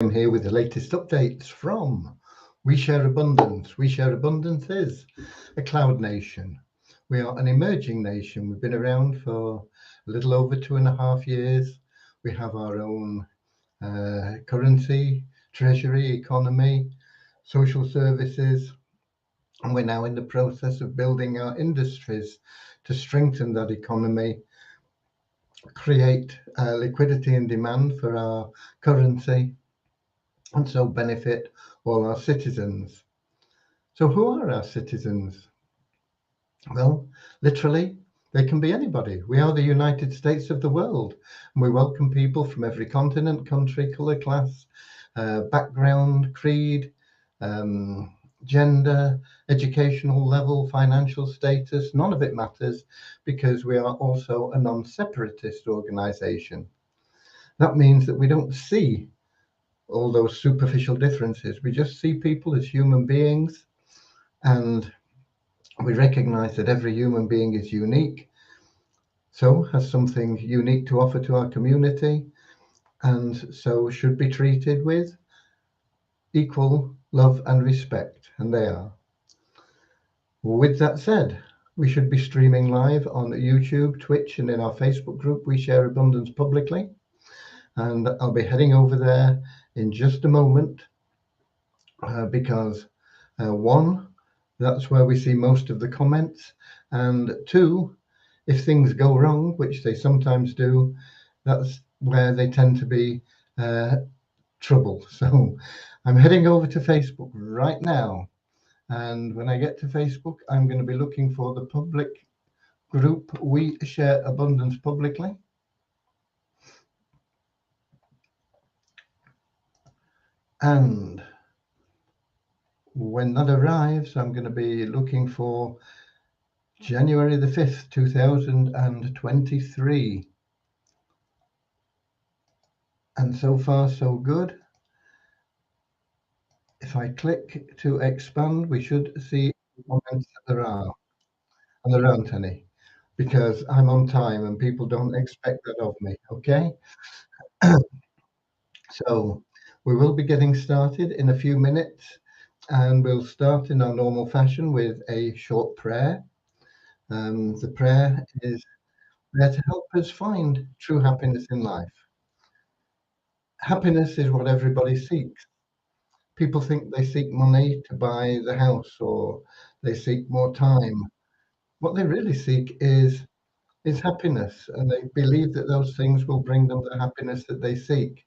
I'm here with the latest updates from We Share Abundance. We Share Abundance is a cloud nation. We are an emerging nation. We've been around for a little over 2.5 years. We have our own currency, treasury, economy, social services, and we're now in the process of building our industries to strengthen that economy, create liquidity and demand for our currency, and so benefit all our citizens. So who are our citizens? Well, literally, they can be anybody. We are the United States of the world, and we welcome people from every continent, country, colour, class, background, creed, gender, educational level, financial status. None of it matters, because we are also a non-separatist organisation. That means that we don't see all those superficial differences. We just see people as human beings, and we recognize that every human being is unique, so has something unique to offer to our community, and so should be treated with equal love and respect, and they are. With that said, we should be streaming live on YouTube, Twitch, and in our Facebook group, We Share Abundance Publicly, and I'll be heading over there in just a moment, because one, that's where we see most of the comments, and two, if things go wrong, which they sometimes do, that's where they tend to be trouble. So I'm heading over to Facebook right now, and when I get to Facebook, I'm going to be looking for the public group We Share Abundance Publicly. And when that arrives, I'm going to be looking for January the 5th, 2023. And so far, so good. If I click to expand, we should see the comments that there are. And there aren't any, because I'm on time and people don't expect that of me, okay? So we will be getting started in a few minutes, and we'll start in our normal fashion with a short prayer. The prayer is there to help us find true happiness in life. Happiness is what everybody seeks. People think they seek money to buy the house, or they seek more time. What they really seek is happiness, and they believe that those things will bring them the happiness that they seek.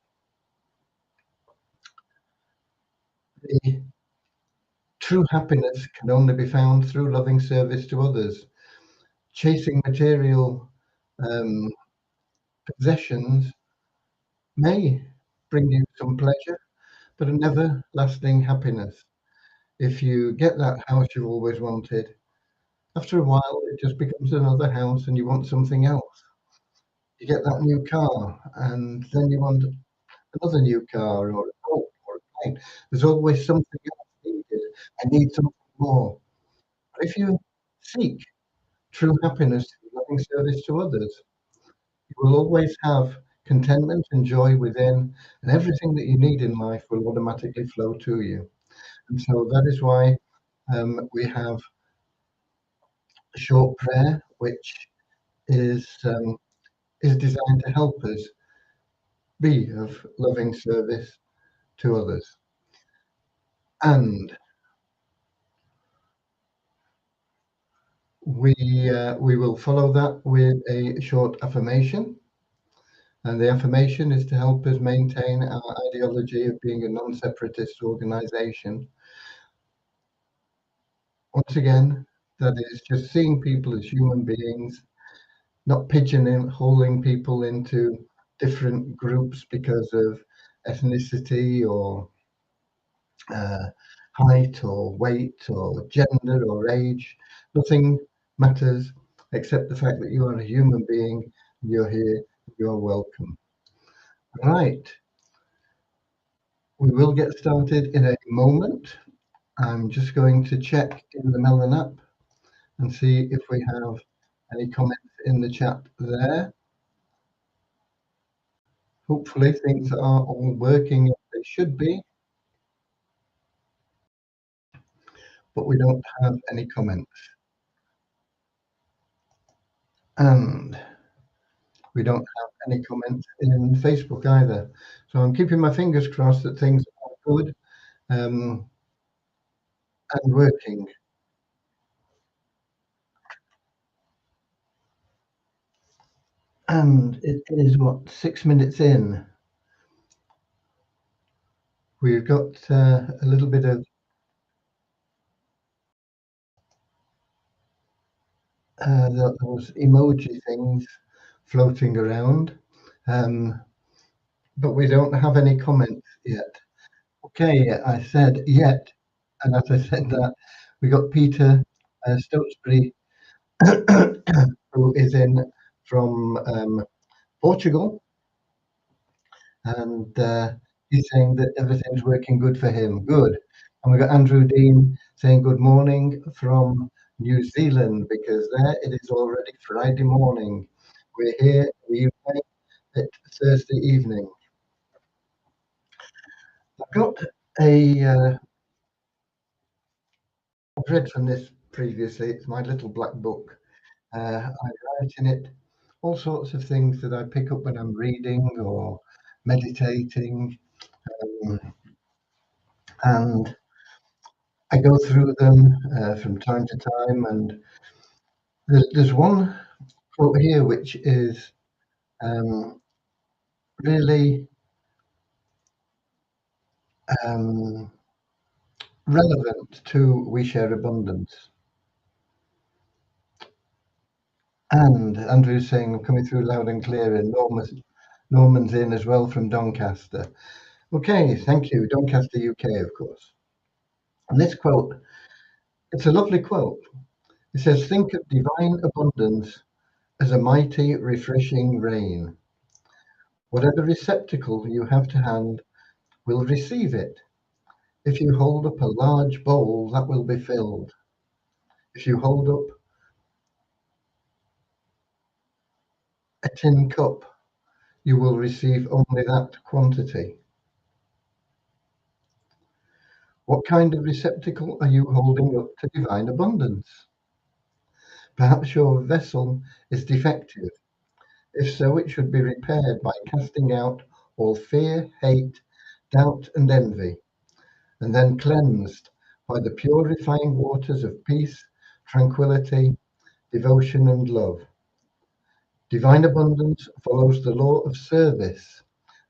The true happiness can only be found through loving service to others. Chasing material possessions may bring you some pleasure, but a never lasting happiness. If you get that house you've always wanted, after a while it just becomes another house and you want something else. You get that new car and then you want another new car, or a boat, or a plane. There's always something else needed. I need something more. But if you seek true happiness through loving service to others, you will always have contentment and joy within, and everything that you need in life will automatically flow to you. And so that is why we have a short prayer, which is designed to help us be of loving service to others. And we will follow that with a short affirmation. And the affirmation is to help us maintain our ideology of being a non-separatist organization. Once again, that is just seeing people as human beings, not pigeonholing people into different groups because of ethnicity, or height, or weight, or gender, or age. Nothing matters except the fact that you are a human being, you're here, you're welcome. Right, we will get started in a moment. I'm just going to check in the Melon app and see if we have any comments in the chat there. Hopefully things are all working as they they should be, but we don't have any comments. And we don't have any comments in Facebook either. So I'm keeping my fingers crossed that things are good and working. And it is what, 6 minutes in. We've got a little bit of those emoji things floating around, but we don't have any comments yet. Okay, I said yet, and as I said that, we got Peter Stokesbury, who is in from Portugal, and he's saying that everything's working good for him. Good. And we've got Andrew Dean saying good morning from New Zealand, because there it is already Friday morning. We're here in the UK at Thursday evening. I've got I've read from this previously. It's my little black book. I write in it all sorts of things that I pick up when I'm reading or meditating. And I go through them from time to time, and there's one quote here which is really um, relevant to We Share Abundance. And Andrew's saying, I'm coming through loud and clear, and Norman's in as well from Doncaster. Okay, thank you. Doncaster, UK, of course. And this quote, it's a lovely quote. It says, think of divine abundance as a mighty, refreshing rain. Whatever receptacle you have to hand will receive it. If you hold up a large bowl, that will be filled. If you hold up a tin cup, you will receive only that quantity. What kind of receptacle are you holding up to divine abundance? Perhaps your vessel is defective. If so, it should be repaired by casting out all fear, hate, doubt, and envy, and then cleansed by the purifying waters of peace, tranquility, devotion, and love. Divine abundance follows the law of service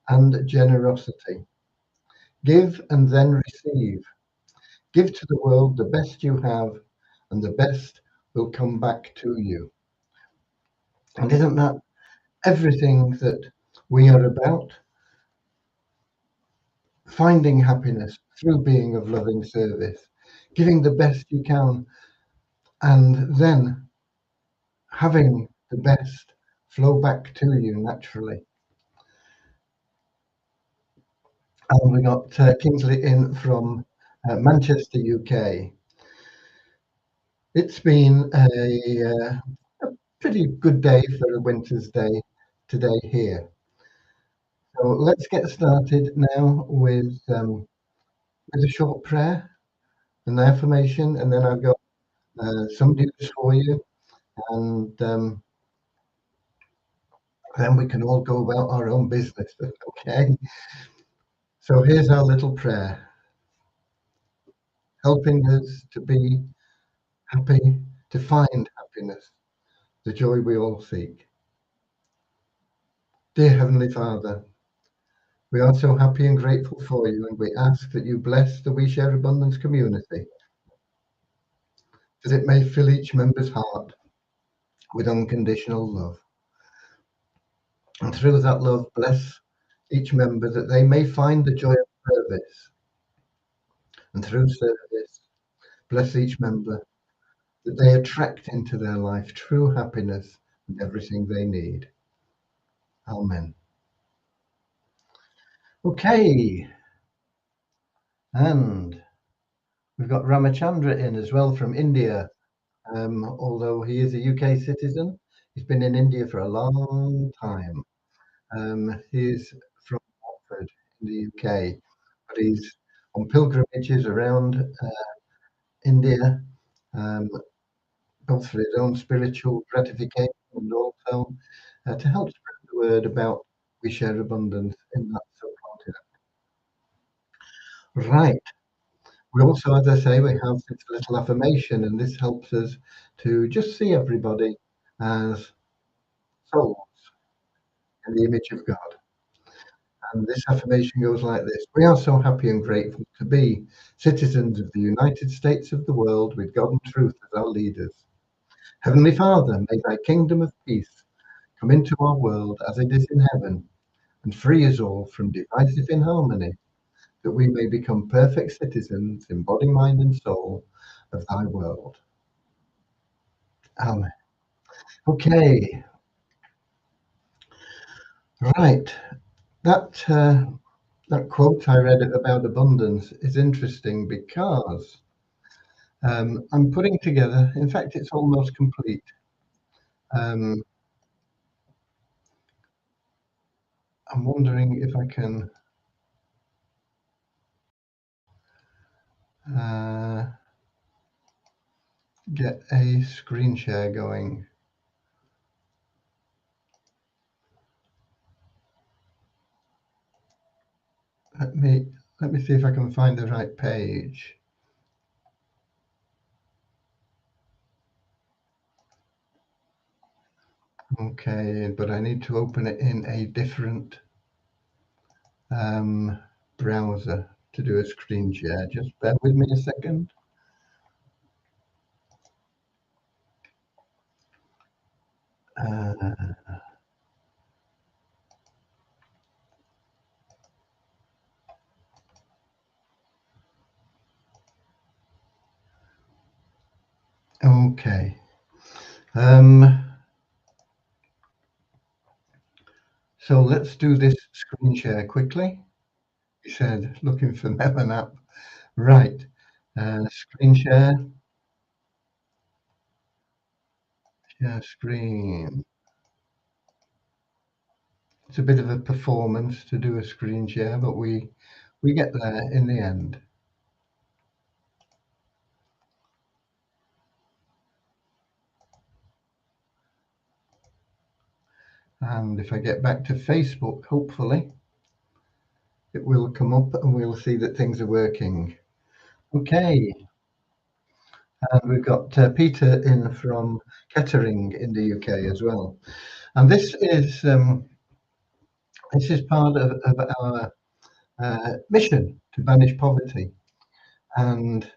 and generosity. Give and then receive. Give to the world the best you have, and the best will come back to you. And isn't that everything that we are about? Finding happiness through being of loving service, giving the best you can, and then having the best flow back to you naturally. And we got Kingsley in from Manchester, UK. It's been a pretty good day for a winter's day today here. So let's get started now with a short prayer and affirmation, and then I've got some news for you, and then we can all go about our own business. Okay. So here's our little prayer, helping us to be happy, to find happiness, the joy we all seek. Dear Heavenly Father, we are so happy and grateful for you, and we ask that you bless the We Share Abundance community, that it may fill each member's heart with unconditional love. And through that love, bless each member that they may find the joy of service. And through service, bless each member that they attract into their life true happiness and everything they need. Amen. Okay. And we've got Ramachandra in as well from India. Although he is a UK citizen, he's been in India for a long time. He's from Oxford in the UK. everybody's on pilgrimages around India, um, both for his own spiritual gratification and also to help spread the word about we share abundance in that subcontinent. Right. We also, as I say, we have this little affirmation, and this helps us to just see everybody as souls in the image of God. And this affirmation goes like this: We are so happy and grateful to be citizens of the United States of the world with God and truth as our leaders. Heavenly Father, may thy kingdom of peace come into our world as it is in heaven, and free us all from divisive inharmony, that we may become perfect citizens in body, mind, and soul of thy world. Amen. Okay, right. That that quote I read about abundance is interesting because I'm putting together. In fact, it's almost complete. Um, I'm wondering if I can uh, get a screen share going. Let me see if I can find the right page. Okay, but I need to open it in a different browser to do a screen share. Just bear with me a second. Okay. So let's do this screen share quickly. He said, looking for Never app. Right. Screen share. Share screen. It's a bit of a performance to do a screen share, but we get there in the end. And if I get back to Facebook, hopefully it will come up and we'll see that things are working. Okay. And we've got Peter in from Kettering in the UK as well. And this is part of our mission to banish poverty. And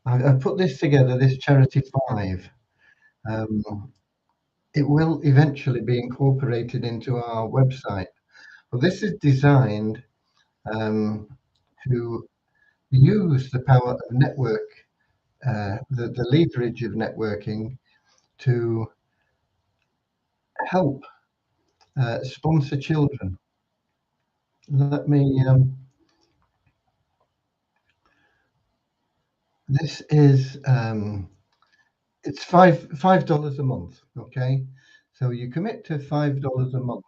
I put this together, this Charity 5. It will eventually be incorporated into our website. But this is designed to use the power of network, the leverage of networking to help sponsor children. Let me, this is, it's $5 a month, okay? So you commit to $5 a month.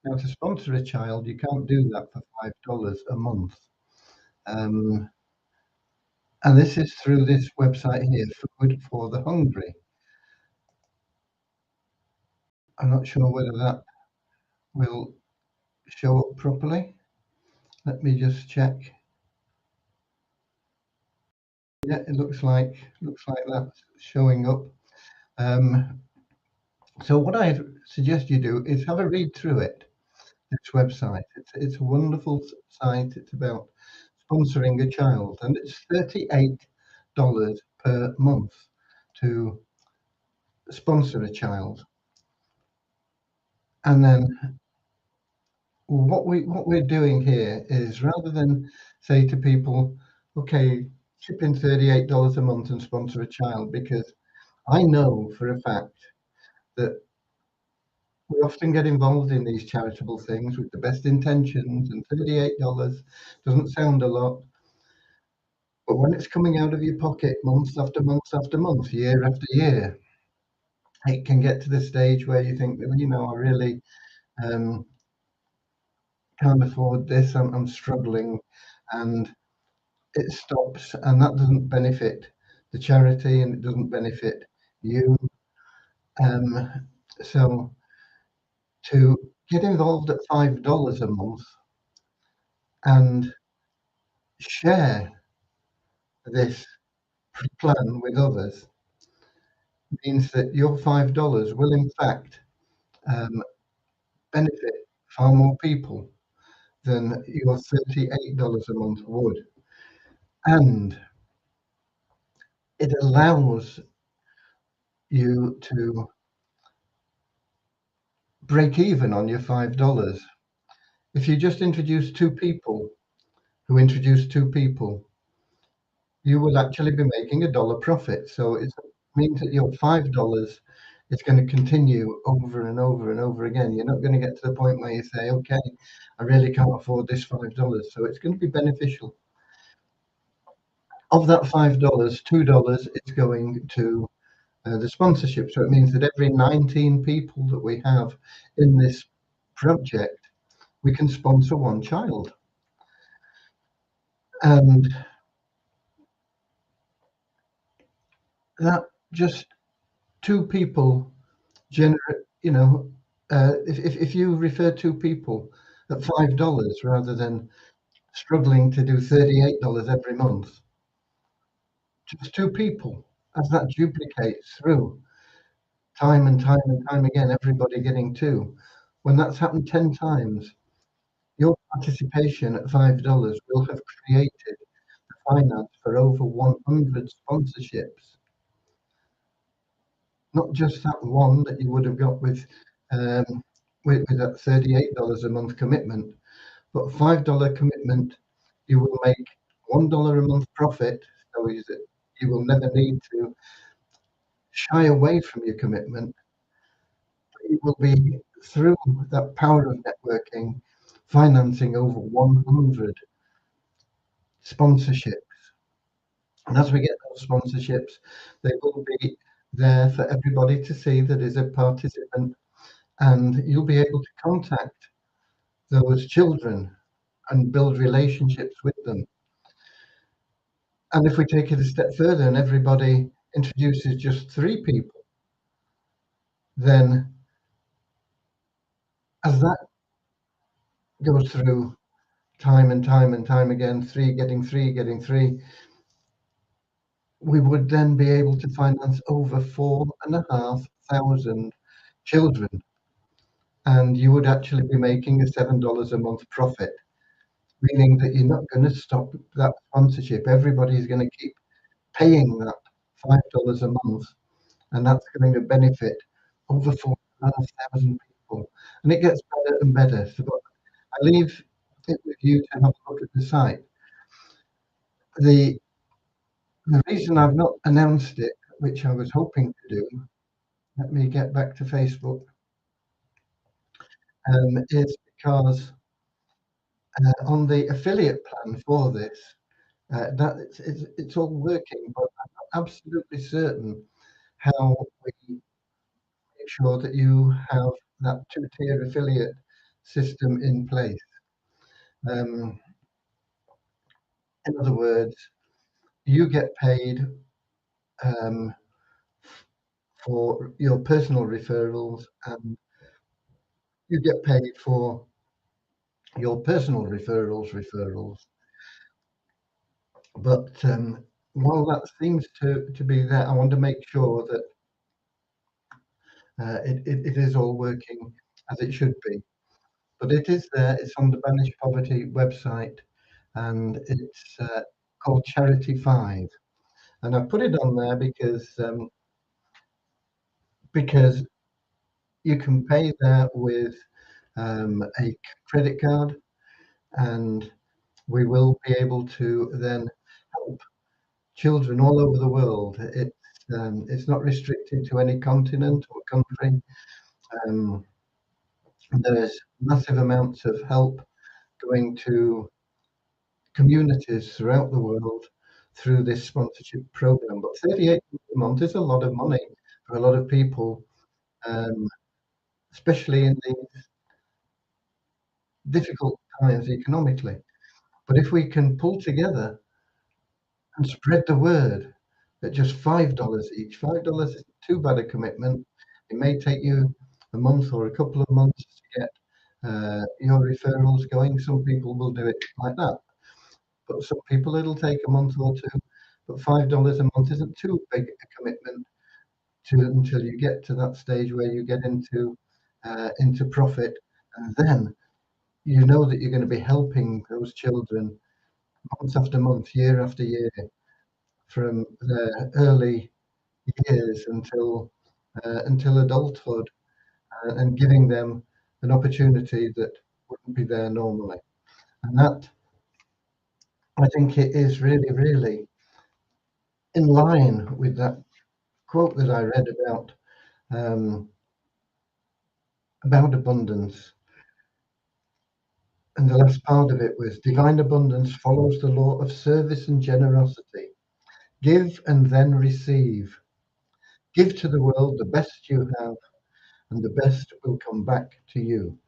Now to sponsor a child, you can't do that for $5 a month. And this is through this website here, Food for the Hungry. I'm not sure whether that will show up properly. Let me just check. Yeah, it looks like that's showing up. So what I suggest you do is have a read through it. This website. It's a wonderful site. It's about sponsoring a child, and it's $38 per month to sponsor a child. And then what we're doing here is, rather than say to people, okay, chip in $38 a month and sponsor a child, because I know for a fact that we often get involved in these charitable things with the best intentions, and $38 doesn't sound a lot. But when it's coming out of your pocket month after month after month, year after year, it can get to the stage where you think, well, I really can't afford this. I'm struggling, and it stops, and that doesn't benefit the charity and it doesn't benefit you. Um, so to get involved at $5 a month and share this plan with others means that your $5 will in fact um, benefit far more people than your $38 a month would. And it allows you to break even on your $5. If you just introduce two people who introduce two people, you will actually be making $1 profit. So it means that your $5 is going to continue over and over and over again. You're not going to get to the point where you say, okay, I really can't afford this $5. So it's going to be beneficial. Of that $5, $2 is going to the sponsorship. So it means that every 19 people that we have in this project, we can sponsor one child. And that just two people generate, if you refer two people at $5 rather than struggling to do $38 every month, just two people, as that duplicates through time and time and time again, everybody getting two. When that's happened 10 times, your participation at $5 will have created the finance for over 100 sponsorships. Not just that one that you would have got with that $38 a month commitment, but $5 commitment, you will make $1 a month profit. So is that you will never need to shy away from your commitment. It will be through that power of networking, financing over 100 sponsorships. And as we get those sponsorships, they will be there for everybody to see that is a participant, and you'll be able to contact those children and build relationships with them. And if we take it a step further and everybody introduces just three people, then as that goes through time and time and time again, three getting three, we would then be able to finance over 4,500 children. And you would actually be making a $7 a month profit, meaning that you're not going to stop that sponsorship. Everybody's going to keep paying that $5 a month, and that's going to benefit over 4,500 people. And it gets better and better. So I leave it with you to have a look at the site. The reason I've not announced it, which I was hoping to do, let me get back to Facebook, is because on the affiliate plan for this, that it's all working, but I'm not absolutely certain how we make sure that you have that two-tier affiliate system in place. In other words, you get paid for your personal referrals, and you get paid for your personal referrals. But while that seems to be there, I want to make sure that it is all working as it should be. But it is there. It's on the Banish Poverty website, and it's called Charity 5. And I put it on there because you can pay there with a credit card, and we will be able to then help children all over the world. It's not restricted to any continent or country. Um, there's massive amounts of help going to communities throughout the world through this sponsorship program. But 38 a month is a lot of money for a lot of people, um, especially in these difficult times economically. But if we can pull together and spread the word at just $5 each, $5 isn't too bad a commitment. It may take you a month or a couple of months to get your referrals going. Some people will do it like that, but some people it'll take a month or two. But $5 a month isn't too big a commitment until you get to that stage where you get into profit, and then you know that you're going to be helping those children month after month, year after year, from their early years until adulthood, and giving them an opportunity that wouldn't be there normally. And that, I think, it is really, really in line with that quote that I read um, about abundance. And the last part of it was divine abundance follows the law of service and generosity. Give and then receive. Give to the world the best you have, and the best will come back to you.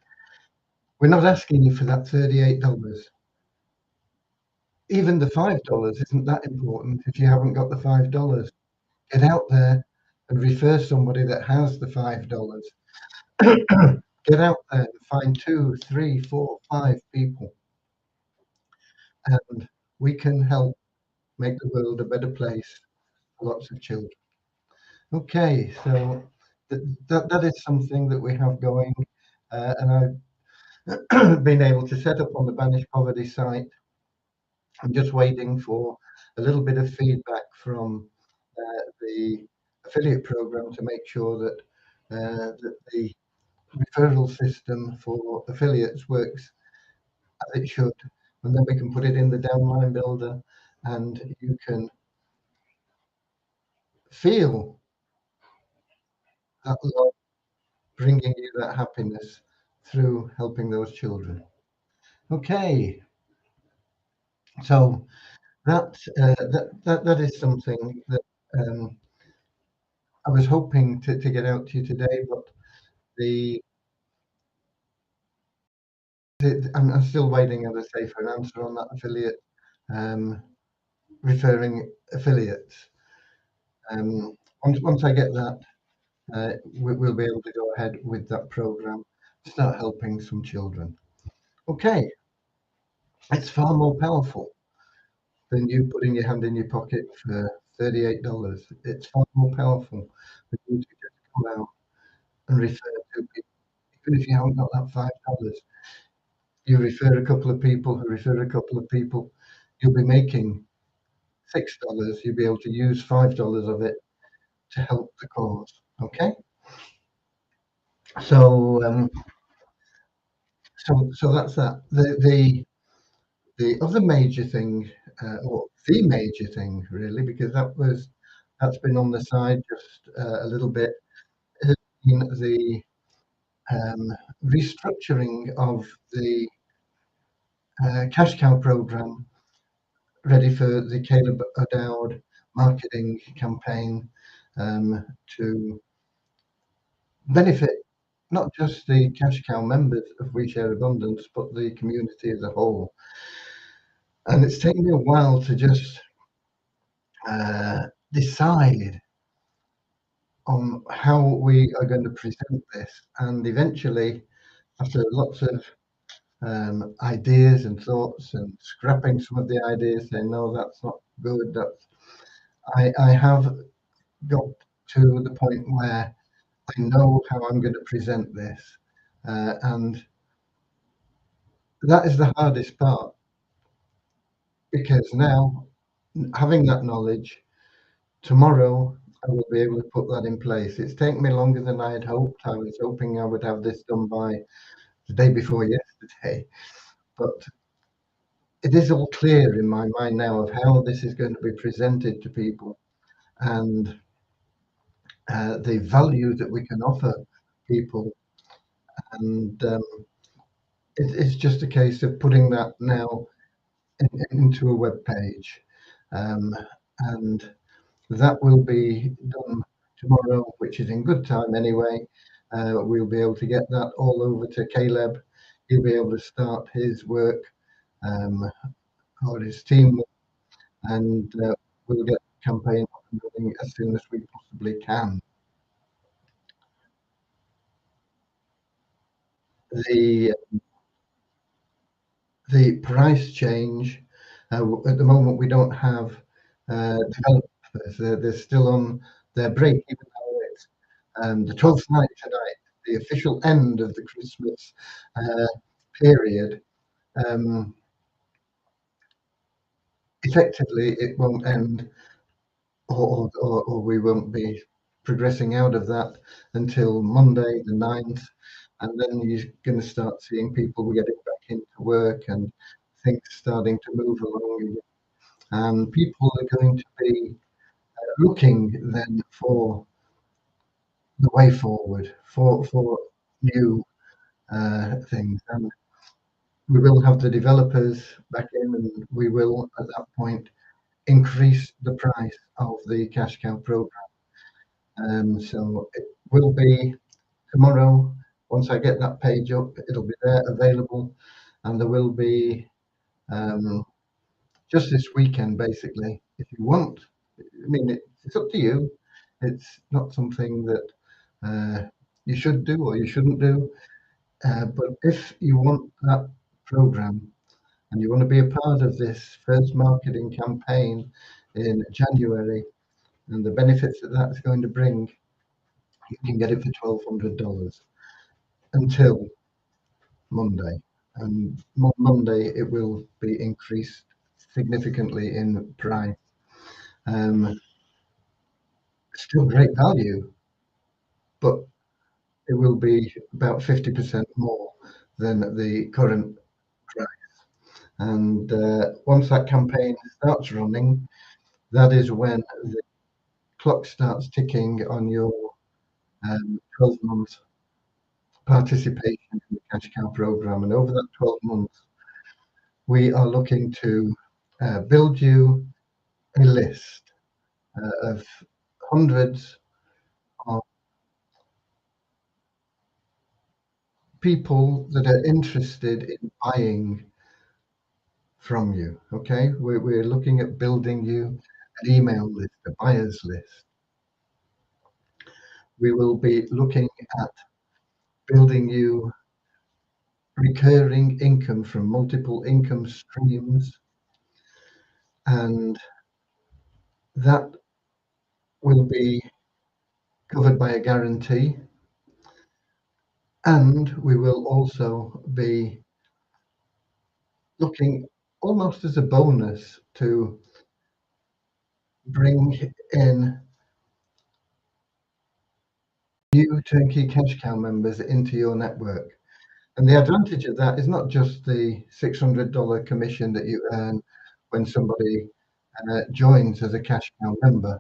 We're not asking you for that $38. Even the $5 isn't that important if you haven't got the $5. Get out there and refer somebody that has the $5. Get out there and find 2, 3, 4, 5 people, and we can help make the world a better place for lots of children. Okay, so that is something that we have going, and I've been able to set up on the Banish Poverty site. I'm just waiting for a little bit of feedback from the affiliate program to make sure that the referral system for affiliates works as it should, and then we can put it in the downline builder, and you can feel that love bringing you that happiness through helping those children. Okay, so that is something that um, I was hoping to get out to you today, but the I'm still waiting, as I say, for an answer on that affiliate um, referring affiliates. Once I get that, we'll be able to go ahead with that program, start helping some children. Okay, it's far more powerful than you putting your hand in your pocket for $38. It's far more powerful than you to just come out and refer to people, even if you haven't got that $5. You refer a couple of people who refer a couple of people, you'll be making $6. You'll be able to use $5 of it to help the cause. Okay, so so that's that. The other major thing, or the major thing, really, because that's been on the side just a little bit, has been the restructuring of the cash cow program, ready for the Caleb O'Dowd marketing campaign, to benefit not just the cash cow members of We Share Abundance, but the community as a whole. And it's taken me a while to just decide on how we are going to present this. And eventually, after lots of ideas and thoughts and scrapping some of the ideas, saying, no, that's not good, I have got to the point where I know how I'm going to present this. And that is the hardest part, because now, having that knowledge, tomorrow I will be able to put that in place. It's taken me longer than I had hoped. I was hoping I would have this done by the day before yesterday, but it is all clear in my mind now of how this is going to be presented to people, and the value that we can offer people. And it's just a case of putting that now into a web page, and that will be done tomorrow, which is in good time anyway. We'll be able to get that all over to Caleb. He'll be able to start his work or his team, and we'll get the campaign up and running as soon as we possibly can. The the price change, at the moment we don't have developers. They're still on their break, even though it's the 12th night tonight, the official end of the Christmas uh, period. Um, Effectively, it won't end, or we won't be progressing out of that until Monday the 9th. And then you're going to start seeing people getting back into work and things starting to move along again. And people are going to be looking then for the way forward, for new things. And we will have the developers back in, and we will at that point increase the price of the cash cow program. So it will be tomorrow. Once I get that page up, it'll be there available, and there will be um, just this weekend, basically. If you want, I mean, it's up to you. It's not something that you should do or you shouldn't do. But if you want that program and you want to be a part of this first marketing campaign in January and the benefits that that's going to bring, you can get it for $1,200 until Monday. And Monday it will be increased significantly in price. Um, Still great value, but it will be about 50% more than the current price. And once that campaign starts running, that is when the clock starts ticking on your 12-month participation in the Cash Cow program. And over that 12 months, we are looking to build you a list of hundreds of people that are interested in buying from you. Okay, we're looking at building you an email list, a buyers list. We will be looking at building you recurring income from multiple income streams, and that will be covered by a guarantee. And we will also be looking almost as a bonus to bring in new turnkey cash cow members into your network. And the advantage of that is not just the $600 commission that you earn when somebody joins as a cash cow member,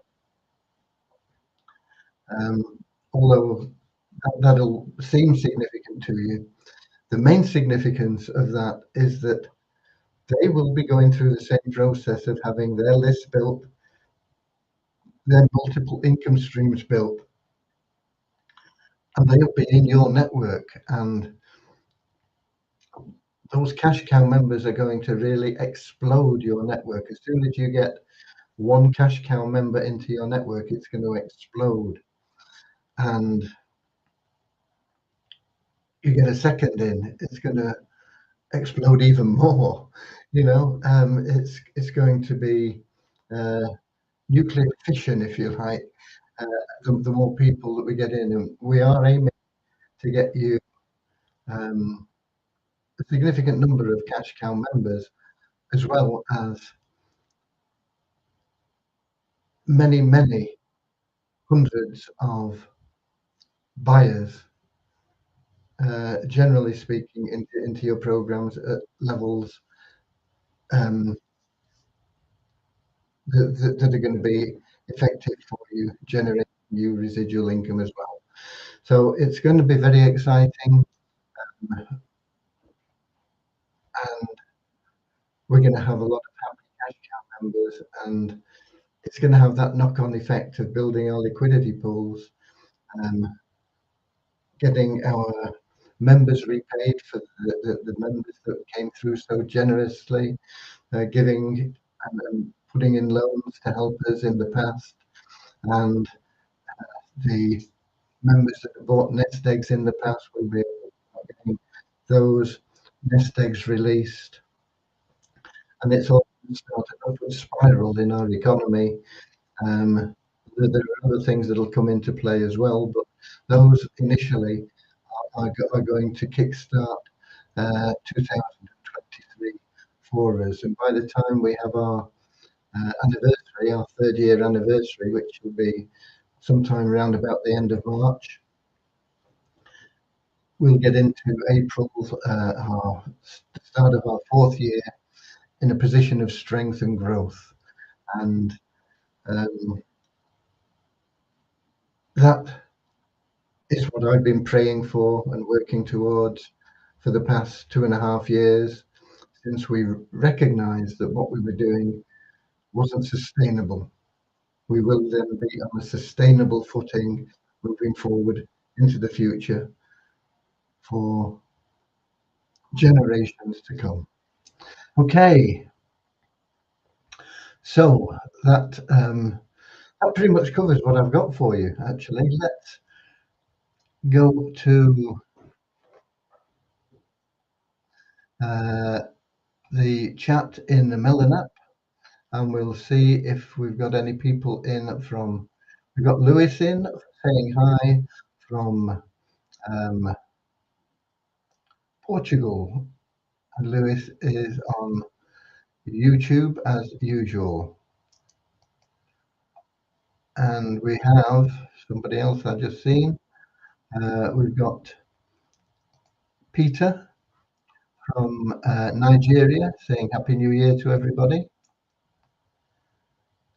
um, although that'll seem significant to you. The main significance of that is that they will be going through the same process of having their list built, their multiple income streams built, and they'll be in your network. And those cash cow members are going to really explode your network. As soon as you get one cash cow member into your network, it's going to explode. And you get a second in, it's going to explode even more. It's going to be uh, nuclear fission, if you like. Uh, the more people that we get in, and we are aiming to get you a significant number of cash cow members, as well as many, many hundreds of buyers, generally speaking, into your programs at levels um, that are going to be effective for you, generating new residual income as well. So it's going to be very exciting, and we're going to have a lot of happy cash cow members, and it's going to have that knock-on effect of building our liquidity pools, um, getting our members repaid for the members that came through so generously, giving and putting in loans to help us in the past, and the members that have bought nest eggs in the past will be getting those nest eggs released. And it's all started an upward spiral in our economy. There are other things that will come into play as well, but those initially are going to kickstart 2023 for us. And by the time we have our anniversary, our 3rd-year anniversary, which will be sometime around about the end of March, we'll get into April, our start of our 4th year, in a position of strength and growth. And that is what I've been praying for and working towards for the past 2.5 years, since we recognized that what we were doing wasn't sustainable. We will then be on a sustainable footing moving forward into the future for generations to come. Okay, so that pretty much covers what I've got for you. Actually, let's go to the chat in the Melon app, and we'll see if we've got any people in from. We've got Lewis in saying hi from Portugal, and Lewis is on YouTube as usual. And we have somebody else I've just seen. We've got Peter from Nigeria saying Happy New Year to everybody.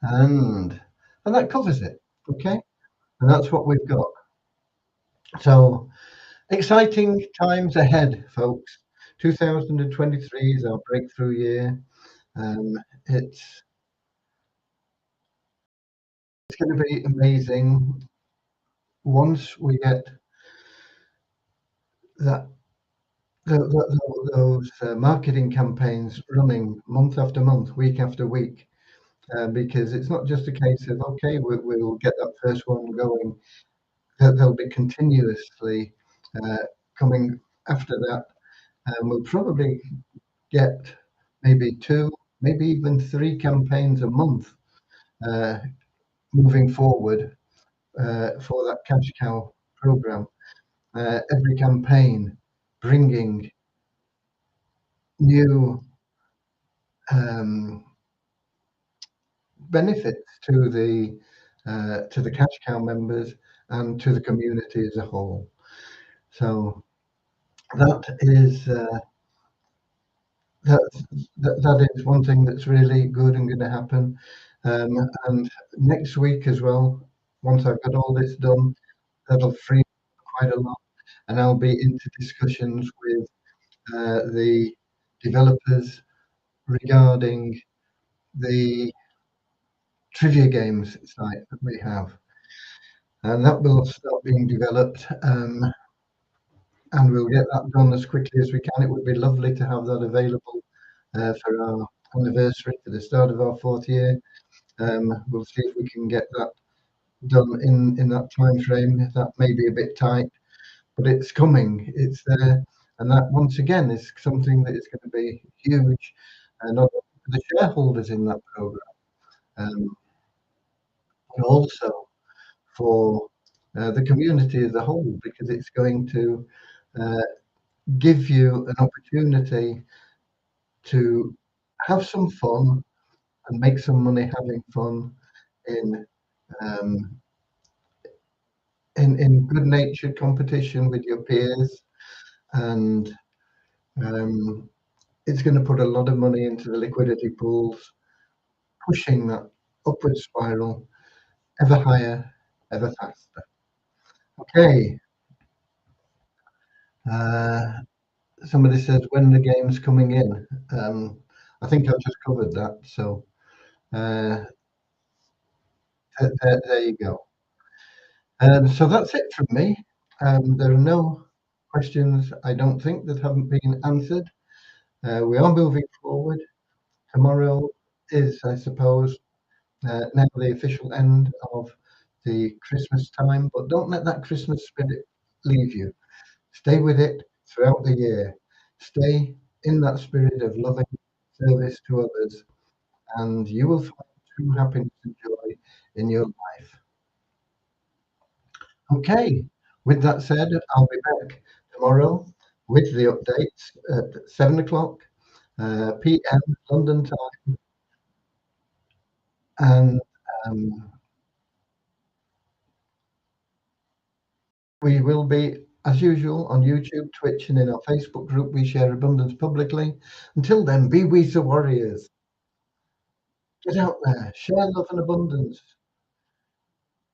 And that covers it. Okay. And that's what we've got. So exciting times ahead, folks. 2023 is our breakthrough year. It's going to be amazing once we get that those marketing campaigns running month after month, week after week, because it's not just a case of okay, we'll get that first one going. They'll be continuously coming after that, and we'll probably get maybe 2, maybe even 3 campaigns a month moving forward for that cash cow program. Every campaign bringing new benefits to the cash cow members and to the community as a whole. So that is that is one thing that's really good and going to happen. And next week as well, once I've got all this done, that'll free quite a lot, and I'll be into discussions with the developers regarding the trivia games site that we have, and that will start being developed, and we'll get that done as quickly as we can. It would be lovely to have that available for our anniversary, for the start of our 4th year. We'll see if we can get that done in that time frame. That may be a bit tight, but it's coming, it's there, and that once again is something that is going to be huge, not only for the shareholders in that program, but also for the community as a whole, because it's going to give you an opportunity to have some fun and make some money having fun in good-natured competition with your peers, and it's going to put a lot of money into the liquidity pools, pushing that upward spiral ever higher, ever faster. Okay. Somebody says when the game's coming in. I think I've just covered that. So there you go. So that's it from me. There are no questions, I don't think, that haven't been answered. We are moving forward Tomorrow is, I suppose, now the official end of the Christmas time, but don't let that Christmas spirit leave you. Stay with it throughout the year. Stay in that spirit of loving service to others, and you will find true happiness and joy in your life. Okay, with that said, I'll be back tomorrow with the updates at 7 o'clock p.m. London time, and um, we will be, as usual, on YouTube, Twitch, and in our Facebook group. We share abundance publicly. Until then, be we the warriors. Get out there, share love and abundance,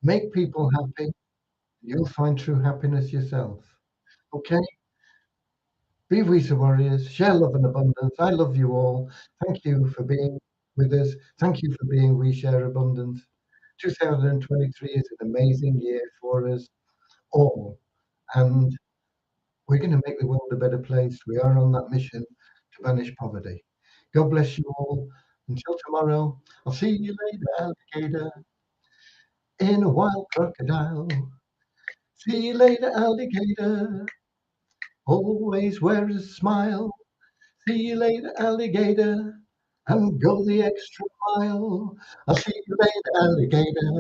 make people happy. You'll find true happiness yourself. Okay? Be we the warriors, share love and abundance. I love you all. Thank you for being with us. Thank you for being We Share Abundance. 2023 is an amazing year for us all. And we're going to make the world a better place. We are on that mission to banish poverty. God bless you all. Until tomorrow, I'll see you later, alligator, in a wild crocodile. See you later, alligator. Always wear a smile. See you later, alligator. And go the extra mile. I'll see you later, alligator.